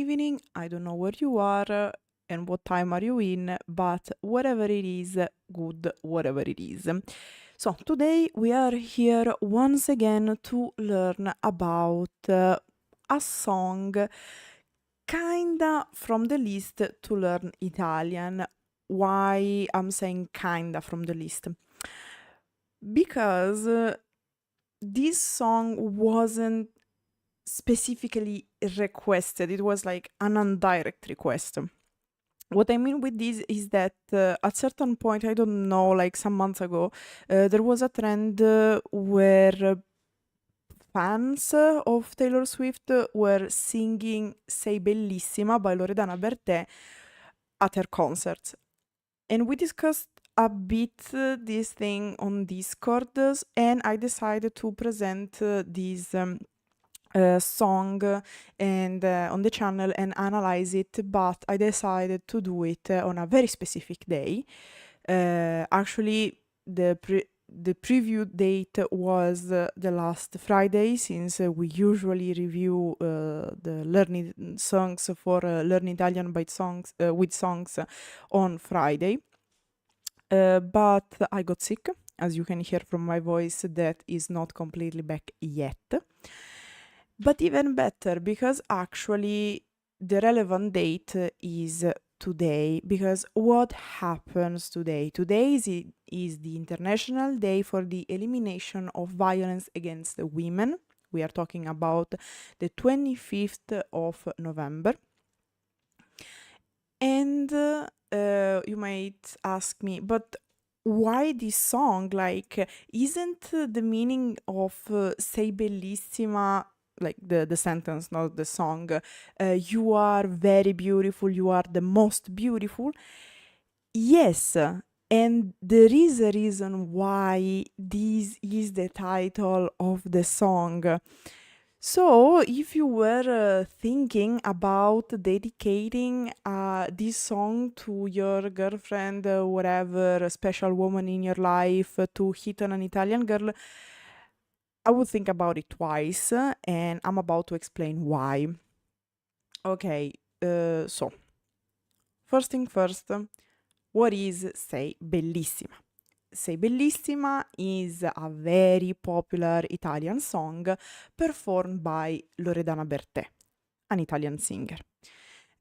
evening. I don't know where you are and what time are you in, but whatever it is, good, whatever it is. So, today we are here once again to learn about a song kinda from the list to learn Italian. Why I'm saying kinda from the list? Because this song wasn't specifically requested, it was like an indirect request. What I mean with this is that at certain point, I don't know, like some months ago, there was a trend where fans of Taylor Swift were singing Sei Bellissima by Loredana Berté at her concerts. And we discussed a bit this thing on Discord, and I decided to present this song and on the channel and analyze it, but I decided to do it on a very specific day. Actually, the preview date was the last Friday, since we usually review the learning songs for Learn Italian by songs with songs on Friday. But I got sick, as you can hear from my voice, that is not completely back yet. But even better, because actually the relevant date is today, because what happens today? Today is the International Day for the Elimination of Violence Against Women. We are talking about the 25th of November. And you might ask me, but why this song? Like, isn't the meaning of Sei Bellissima, like the sentence, not the song, you are very beautiful, you are the most beautiful? Yes, and there is a reason why this is the title of the song. So, if you were thinking about dedicating this song to your girlfriend, whatever, a special woman in your life, to hit on an Italian girl, I would think about it twice, and I'm about to explain why. Okay, so, first thing first, what is Sei Bellissima? Sei Bellissima is a very popular Italian song performed by Loredana Berté, an Italian singer.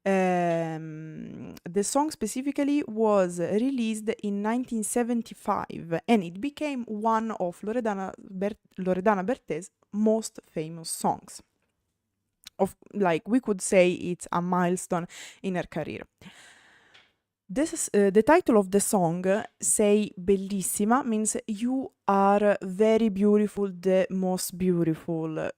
The song specifically was released in 1975 and it became one of Loredana Berté's most famous songs. We could say it's a milestone in her career. This is the title of the song, Sei Bellissima, means you are very beautiful, the most beautiful.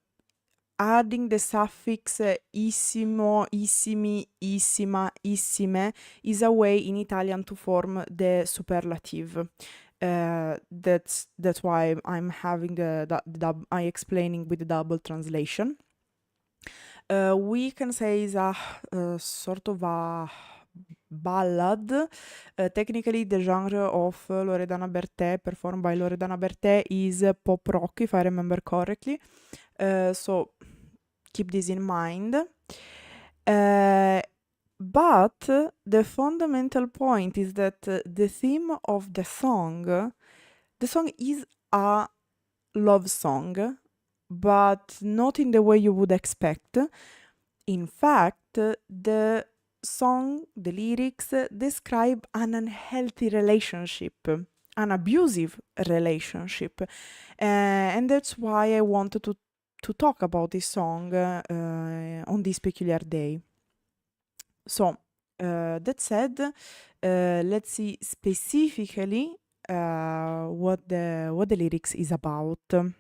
Adding the suffix issimo, issimi, issima, issime is a way in Italian to form the superlative. That's why I'm having I explaining with the double translation. We can say it's a sort of a ballad. Technically, the genre of Loredana Berté, performed by Loredana Berté, is pop rock, if I remember correctly. So keep this in mind. But the fundamental point is that the theme of the song is a love song, but not in the way you would expect. In fact, the song, the lyrics describe an unhealthy relationship, an abusive relationship. And that's why I wanted to talk about this song on this peculiar day. So, that said, let's see specifically what the lyrics is about.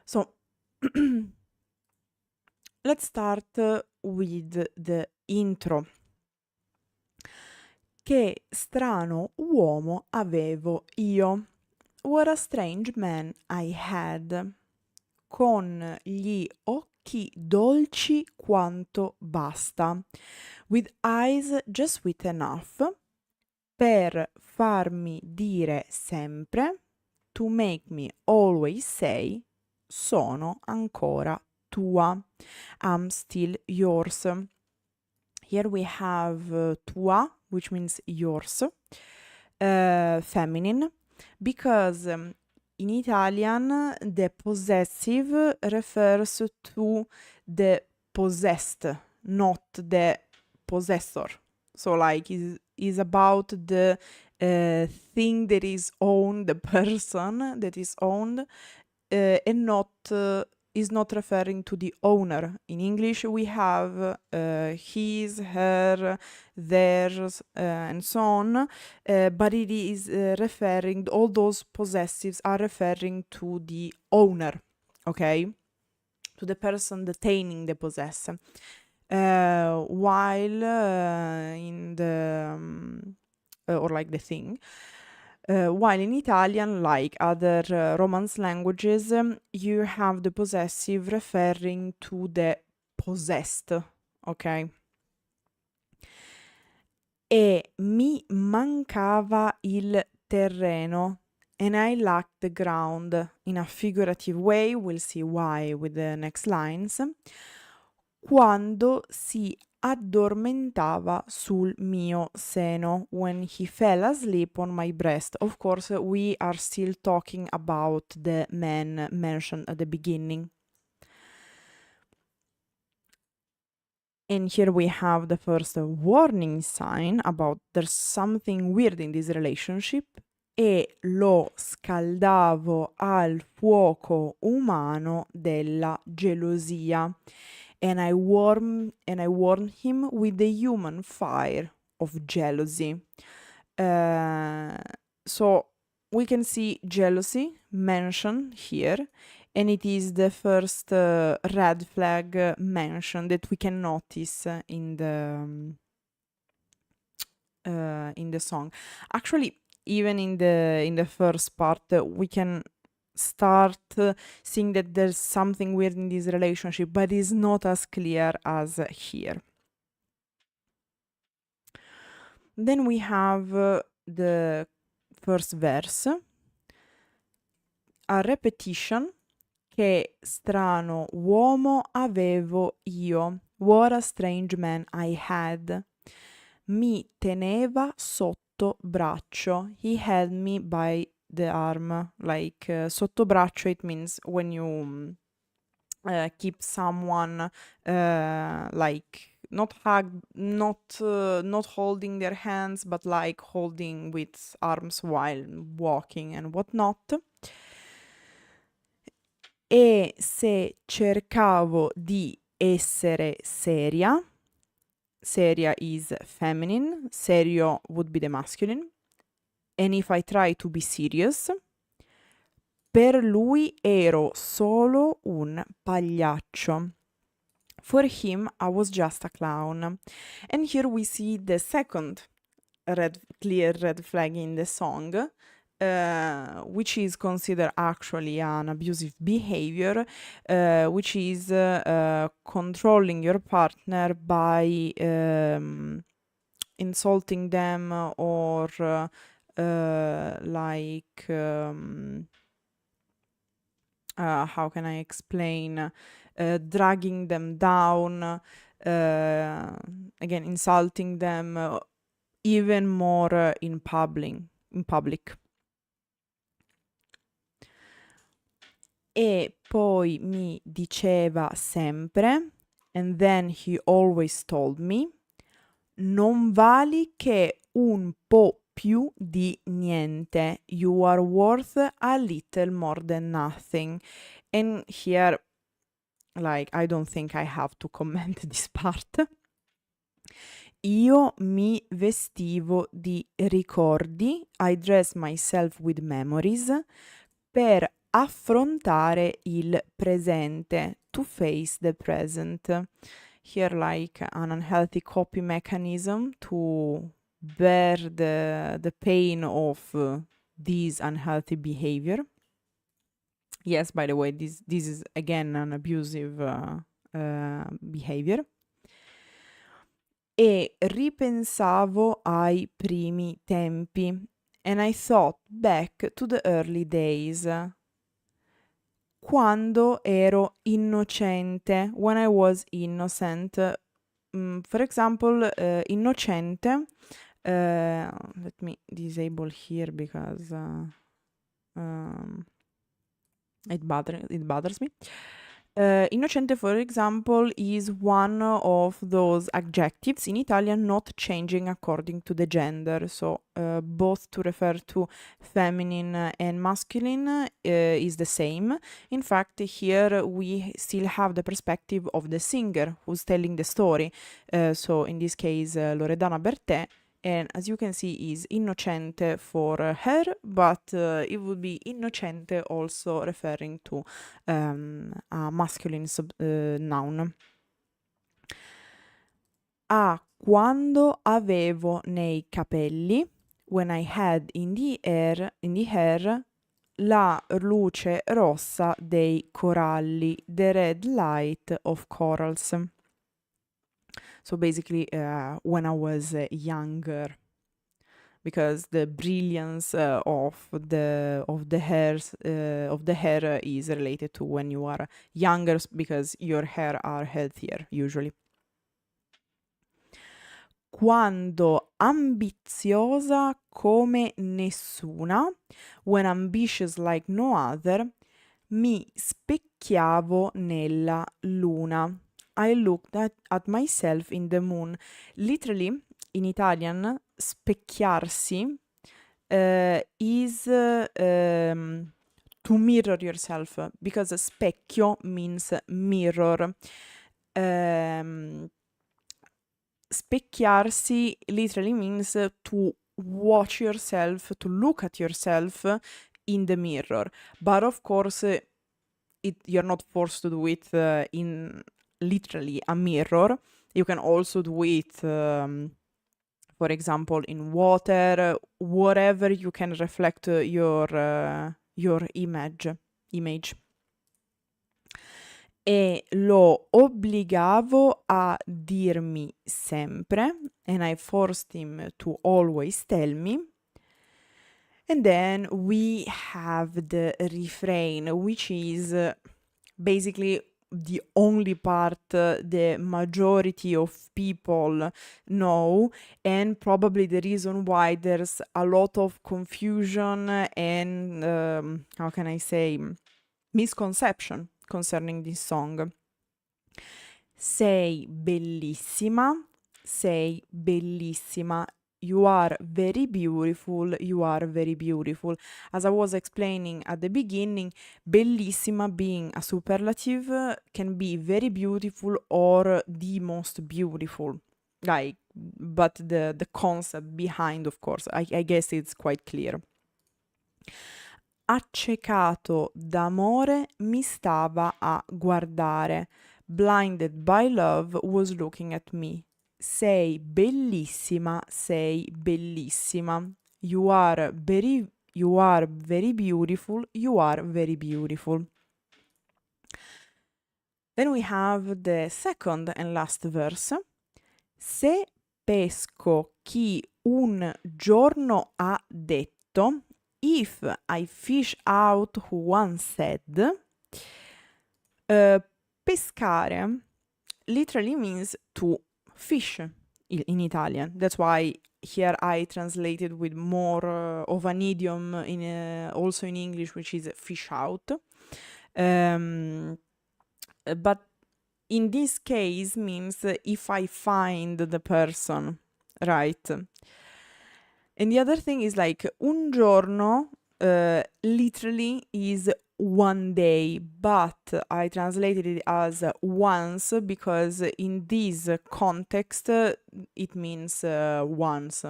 So, let's start with the intro. Che strano uomo avevo io. What a strange man I had. Con gli occhi dolci quanto basta. With eyes just sweet enough. Per farmi dire sempre. To make me always say. sono ancora tua. I'm still yours. Here we have tua, which means yours, feminine, because in Italian the possessive refers to the possessed, not the possessor. So like is about the thing that is owned, the person that is owned, and not is not referring to the owner. In English, we have his, her, theirs, and so on, but it is referring, all those possessives are referring to the owner, okay? To the person detaining the possession. While in the, or like the thing, while in Italian, like other Romance languages, you have the possessive referring to the possessed, ok? E mi mancava il terreno, and I lacked the ground. In a figurative way, we'll see why with the next lines. Quando si addormentava sul mio seno, when he fell asleep on my breast. Of course, we are still talking about the man mentioned at the beginning. And here we have the first warning sign about there's something weird in this relationship. E lo scaldavo al fuoco umano della gelosia. And I warmed him with the human fire of jealousy. So we can see jealousy mentioned here, and it is the first red flag mentioned that we can notice in the song. Actually, even in the first part, we can start seeing that there's something weird in this relationship, but it's not as clear as here. Then we have the first verse, a repetition. Che strano uomo avevo io, what a strange man I had. Mi teneva sotto braccio, he held me by the arm. Like sotto braccio, it means when you keep someone like not hug, not holding their hands, but like holding with arms while walking and whatnot. E se cercavo di essere seria, seria is feminine, serio would be the masculine, and if I try to be serious, per lui ero solo un pagliaccio. For him, I was just a clown. And here we see the second clear red flag in the song, which is considered actually an abusive behavior, which is controlling your partner by insulting them or how can I explain? Dragging them down, again, insulting them even more in public. E poi mi diceva sempre, and then he always told me, non vali che un po' più di niente. You are worth a little more than nothing. And here, like, I don't think I have to comment this part. Io mi vestivo di ricordi, I dress myself with memories, per affrontare il presente, to face the present. Here, like an unhealthy coping mechanism to bear the pain of this unhealthy behavior. Yes, by the way, this is again an abusive behavior. E ripensavo ai primi tempi, and I thought back to the early days. quando ero innocente, when I was innocent. For example, innocente, let me disable here because it bothers me. Innocente, for example, is one of those adjectives in Italian not changing according to the gender. So both to refer to feminine and masculine is the same. In fact, here we still have the perspective of the singer who's telling the story. So in this case, Loredana Berté. And as you can see, is innocente for her, but it would be innocente also referring to a masculine noun. Quando avevo nei capelli, when I had in the hair, la luce rossa dei coralli, the red light of corals. So basically, when I was younger, because the brilliance of the hair is related to when you are younger, because your hair are healthier usually. Quando ambiziosa come nessuna, when ambitious like no other, mi specchiavo nella luna. I looked at myself in the moon. Literally, in Italian, specchiarsi is to mirror yourself, because specchio means mirror. Specchiarsi literally means to watch yourself, to look at yourself in the mirror. But of course, you're not forced to do it in literally a mirror. You can also do it, for example, in water, whatever you can reflect your image. E lo obbligavo a dirmi sempre, and I forced him to always tell me. And then we have the refrain, which is basically the only part the majority of people know, and probably the reason why there's a lot of confusion and, how can I say, misconception concerning this song. Sei bellissima, sei bellissima. You are very beautiful, you are very beautiful. As I was explaining at the beginning, bellissima being a superlative can be very beautiful or the most beautiful. But the concept behind, of course, I guess it's quite clear. Accecato d'amore mi stava a guardare. Blinded by love was looking at me. Sei bellissima, sei bellissima. You are very beautiful, you are very beautiful. Then we have the second and last verse. Se pesco chi un giorno ha detto, if I fish out who once said, pescare literally means to fish in Italian. That's why here I translated with more of an idiom also in English, which is fish out. But in this case means if I find the person, right? And the other thing is like un giorno literally is one day, but I translated it as once because in this context it means once.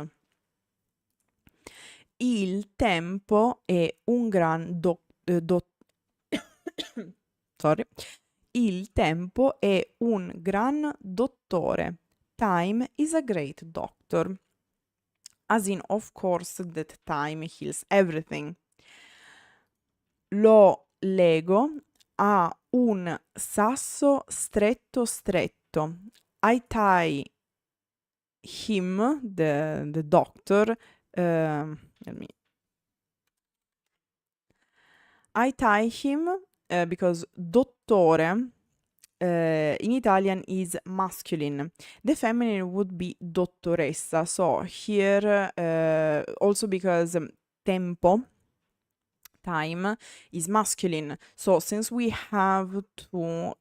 Il tempo è un gran sorry. Il tempo è un gran dottore. Time is a great doctor. As in, of course, that time heals everything. Lo lego a un sasso stretto stretto. I tie him, the doctor, I tie him because dottore in Italian is masculine. The feminine would be dottoressa. So here, also because tempo, time, is masculine. So since we have to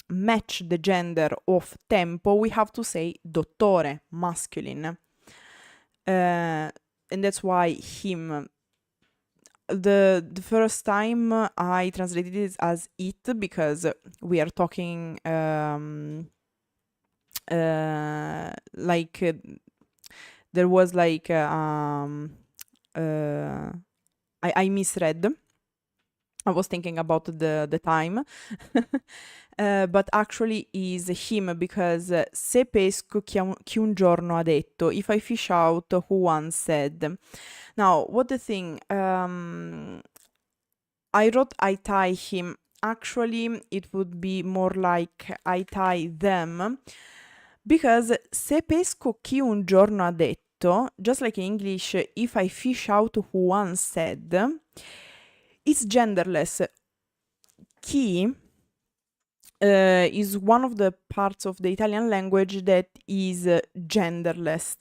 match the gender of tempo, we have to say dottore, masculine. And that's why him. The first time I translated it as it because we are talking like there was like I misread. I was thinking about the time, but actually is him because se pesco chi un giorno ha detto, if I fish out who once said. Now, what the thing, I wrote I tie him. Actually, it would be more like I tie them because se pesco chi un giorno ha detto, just like in English, if I fish out who once said, it's genderless. Chi is one of the parts of the Italian language that is genderless.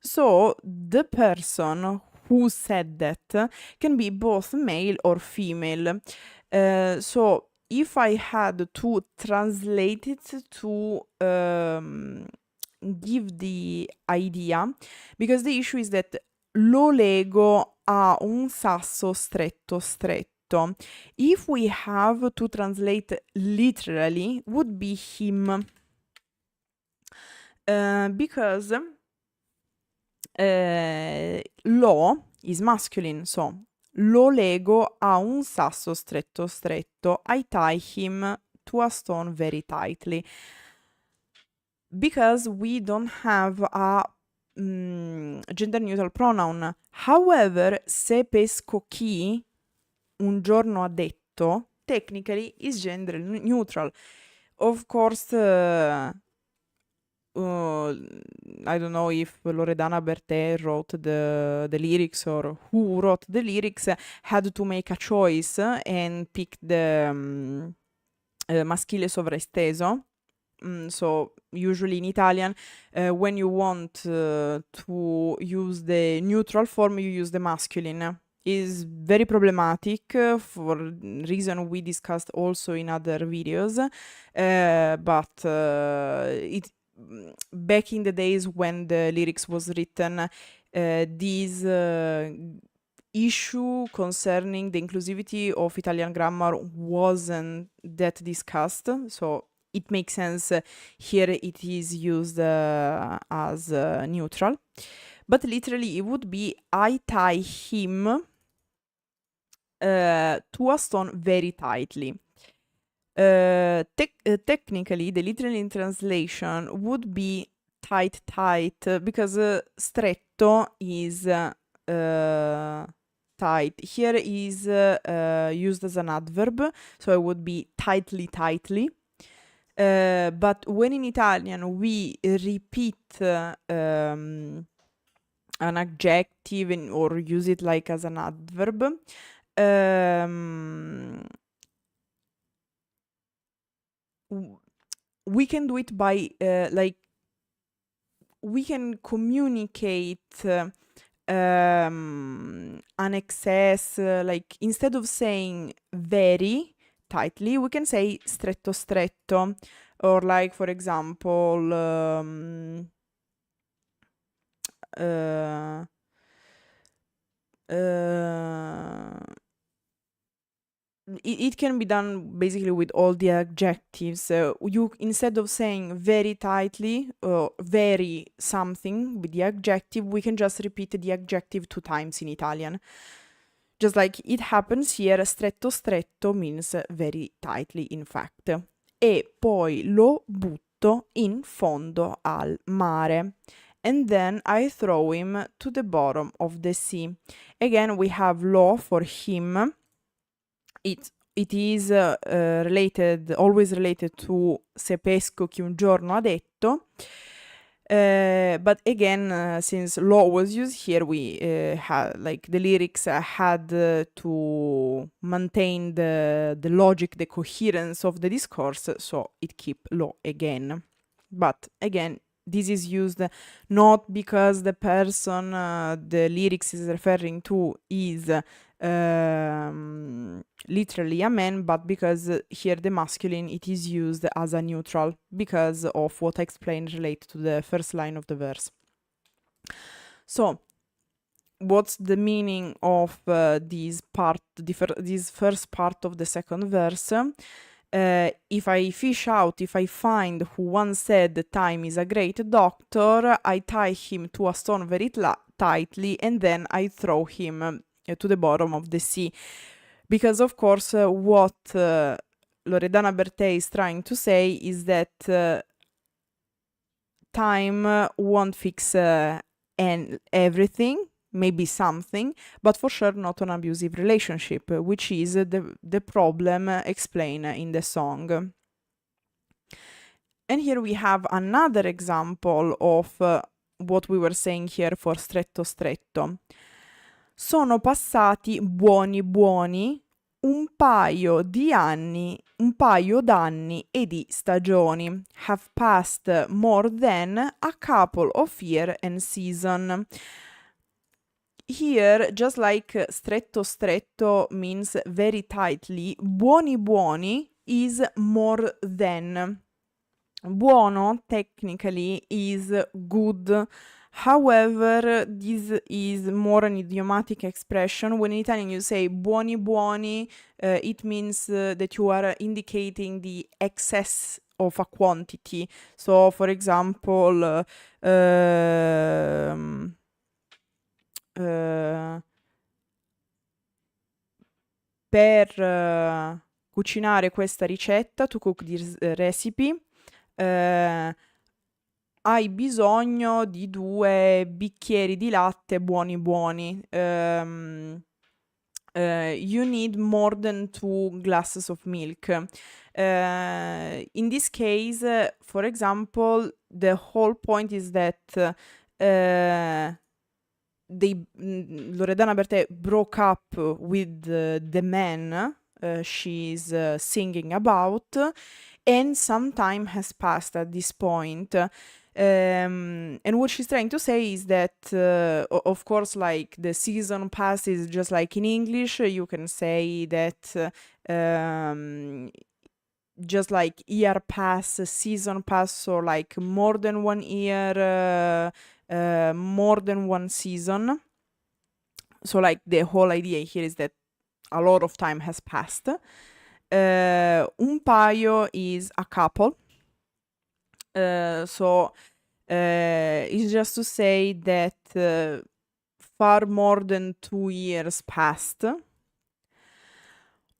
So the person who said that can be both male or female. So if I had to translate it to give the idea, because the issue is that lo lego a un sasso stretto stretto. If we have to translate literally, would be him. Because lo is masculine, so lo lego a un sasso stretto stretto. I tie him to a stone very tightly. Because we don't have a gender neutral pronoun. However, se pesco chi un giorno ha detto, technically is gender neutral. Of course, I don't know if Loredana Berté wrote the lyrics or who wrote the lyrics had to make a choice and pick the maschile sovraesteso. So usually in Italian, when you want to use the neutral form, you use the masculine. Is very problematic for reason we discussed also in other videos, but it back in the days when the lyrics was written, this issue concerning the inclusivity of Italian grammar wasn't that discussed, so it makes sense here it is used as neutral. But literally it would be I tie him to a stone very tightly. Technically, the literal translation would be tight, because stretto is tight. Here is used as an adverb, so it would be tightly. But when in Italian we repeat an adjective or use it like as an adverb, we can do it by like we can communicate an excess, like instead of saying very tightly, we can say stretto, or like for example it can be done basically with all the adjectives. You, instead of saying very tightly or very something with the adjective, we can just repeat the adjective 2 times in Italian. Just like it happens here, stretto means very tightly, in fact. E poi lo butto in fondo al mare. And then I throw him to the bottom of the sea. Again, we have lo for him. It is always related to se pesco chi un giorno ha detto. But again, since law was used here, we had like the lyrics had to maintain the logic, the coherence of the discourse, so it keep law again. But again, this is used not because the person the lyrics is referring to is literally a man, but because here the masculine it is used as a neutral because of what I explained related to the first line of the verse. So what's the meaning of this first part of the second verse? If I fish out, if I find who once said time is a great doctor, I tie him to a stone very tightly and then I throw him to the bottom of the sea. Because of course what Loredana Berté is trying to say is that time won't fix everything, maybe something, but for sure not an abusive relationship, which is the problem explained in the song. And here we have another example of what we were saying here for stretto stretto. Sono passati buoni buoni un paio d'anni e di stagioni. Have passed more than a couple of year and season. Here, just like stretto stretto means very tightly, buoni buoni is more than. Buono technically is good. However, this is more an idiomatic expression. When in Italian you say buoni buoni, it means that you are indicating the excess of a quantity. So, for example, per cucinare questa ricetta, to cook this recipe, hai bisogno di 2 bicchieri di latte buoni buoni. You need more than 2 glasses of milk. In this case, for example, the whole point is that Loredana Berté broke up with the man she's singing about, and some time has passed at this point. And what she's trying to say is that, of course, like the season passes, just like in English, you can say that just like year pass, season pass, or like more than 1 year, more than 1 season. So like the whole idea here is that a lot of time has passed. Un paio is a couple. So it's just to say that far more than 2 years passed.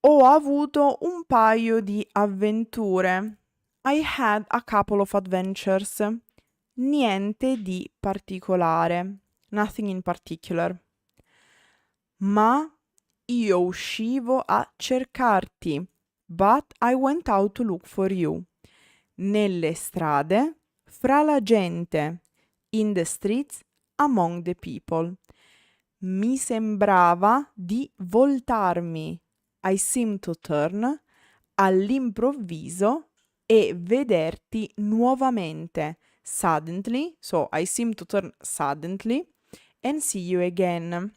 Ho avuto un paio di avventure. I had a couple of adventures. Niente di particolare. Nothing in particular. Ma io uscivo a cercarti. But I went out to look for you. Nelle strade, fra la gente. In the streets, among the people. Mi sembrava di voltarmi. I seemed to turn all'improvviso e vederti nuovamente. Suddenly, so I seem to turn suddenly and see you again.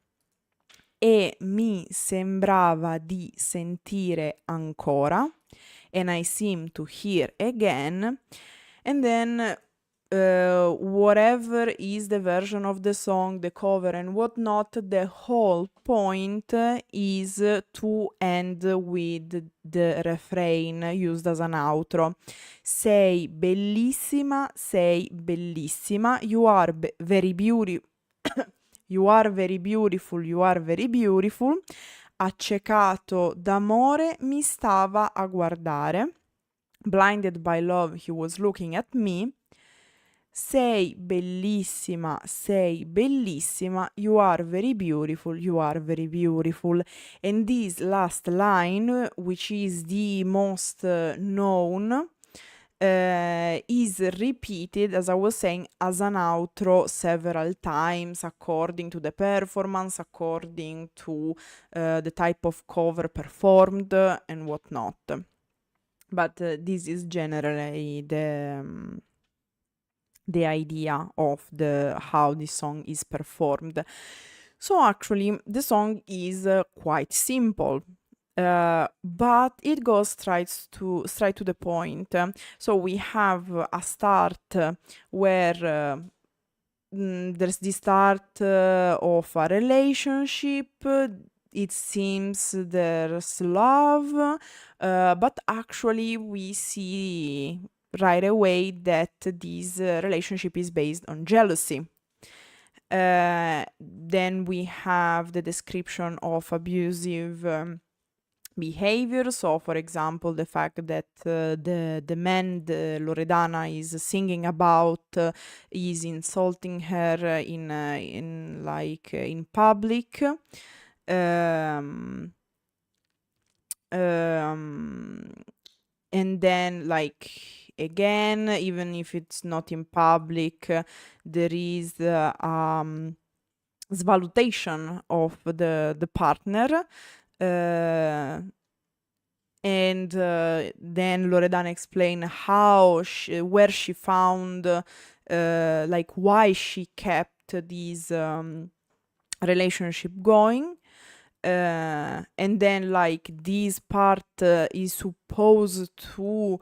E mi sembrava di sentire ancora, and I seem to hear again, and then whatever is the version of the song, the cover and whatnot, the whole point is to end with the refrain used as an outro. Sei bellissima, you are very beautiful. You are very beautiful, you are very beautiful. Accecato d'amore mi stava a guardare. Blinded by love, he was looking at me. Sei bellissima, you are very beautiful, you are very beautiful. And this last line, which is the most known, is repeated, as I was saying, as an outro several times according to the performance, according to the type of cover performed and whatnot. But this is generally the idea of how this song is performed. So actually, the song is quite simple. But it goes straight to the point. So we have a start where there's the start of a relationship. It seems there's love, but actually we see right away that this relationship is based on jealousy. Then we have the description of abusive behavior. So, for example, the fact that the man Loredana is singing about is insulting her in public. And then, like, again, even if it's not in public, there is svalutation of the partner. And then Loredana explained where she found, like, why she kept this relationship going. And then, like, this part is supposed to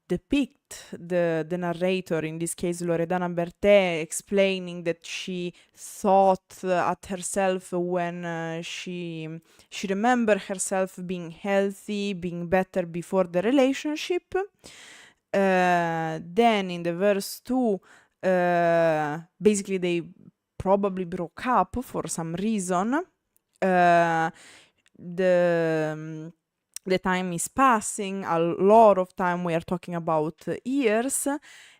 depict the narrator, in this case Loredana Berté, explaining that she thought at herself when she remembered herself being healthy, being better before the relationship. Then in the verse 2, basically they probably broke up for some reason. The time is passing, a lot of time, we are talking about years,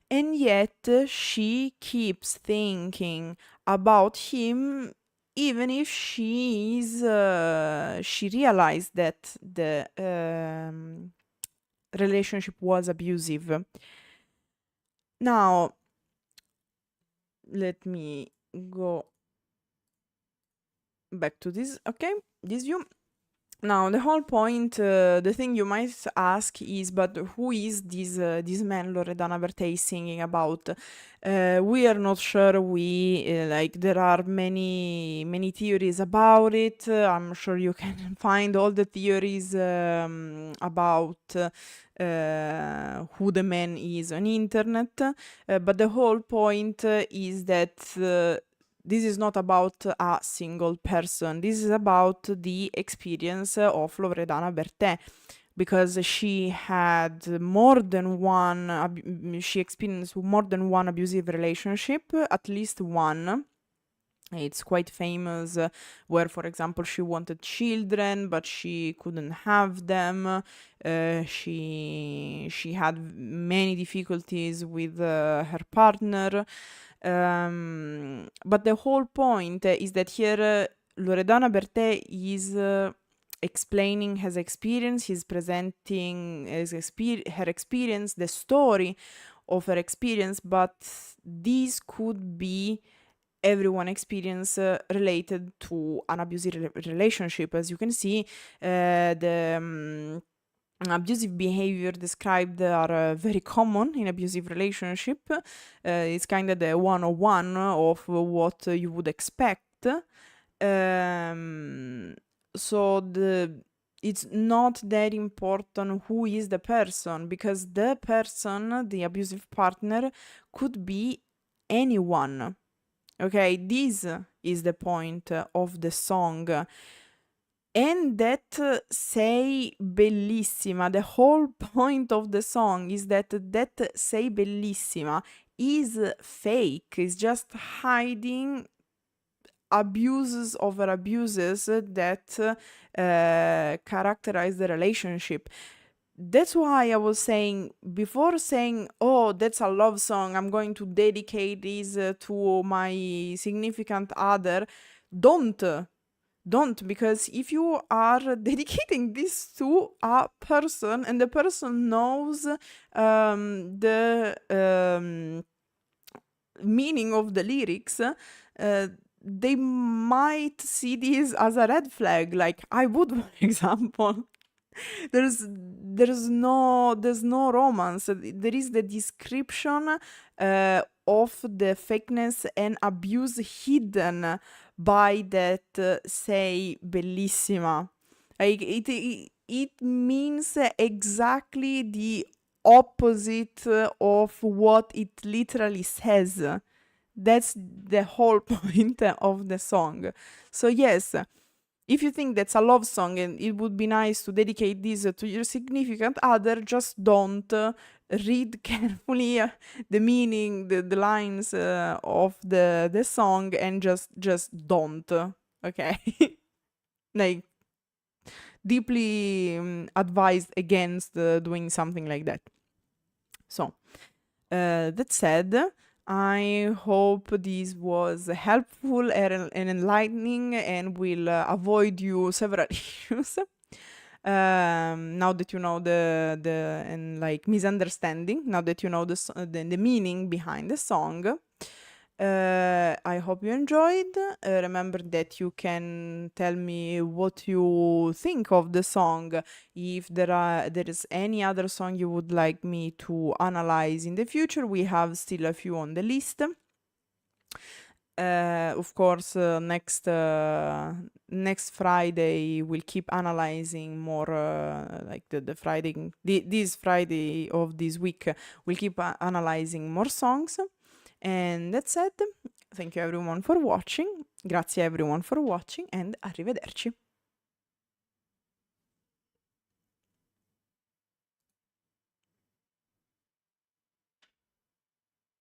and yet she keeps thinking about him, even if she realized that the relationship was abusive. Now, let me go back to this view. Now, the whole point, the thing you might ask is, but who is this man Loredana Berté singing about? We are not sure. There are many theories about it. I'm sure you can find all the theories about who the man is on internet. But the whole point is that this is not about a single person. This is about the experience of Loredana Berté, because she had she experienced more than one abusive relationship, at least one. It's quite famous, where, for example, she wanted children, but she couldn't have them. She had many difficulties with her partner. But the whole point is that here Loredana Berté is explaining his experience, he's presenting her experience, the story of her experience, but this could be everyone experience related to an abusive relationship. As you can see, the abusive behavior described are very common in abusive relationship. It's kind of the 101 of what you would expect. So it's not that important who is the person, because the person, the abusive partner, could be anyone. Okay, this is the point of the song. And that Sei Bellissima, the whole point of the song is that Sei Bellissima is fake, is just hiding abuses over abuses that characterize the relationship. That's why I was saying, before saying, oh, that's a love song, I'm going to dedicate this to my significant other, don't. don't, because if you are dedicating this to a person and the person knows the meaning of the lyrics, they might see this as a red flag, like I would, for example. There's no romance. There is the description of the fakeness and abuse hidden by that Sei Bellissima. Like it means exactly the opposite of what it literally says. That's the whole point of the song. So yes, if you think that's a love song and it would be nice to dedicate this to your significant other, just don't read carefully the meaning, the lines of the song, and just don't. Okay, like deeply advised against doing something like that. So that said, I hope this was helpful and enlightening and will avoid you several issues. Now that you know the and like misunderstanding, now that you know the meaning behind the song. I hope you enjoyed. Remember that you can tell me what you think of the song. If there is any other song you would like me to analyze in the future, we have still a few on the list. Of course, next Friday we'll keep analyzing more, like the Friday, this Friday of this week, we'll keep analyzing more songs. And that's it. Thank you everyone for watching. Grazie everyone for watching, and arrivederci.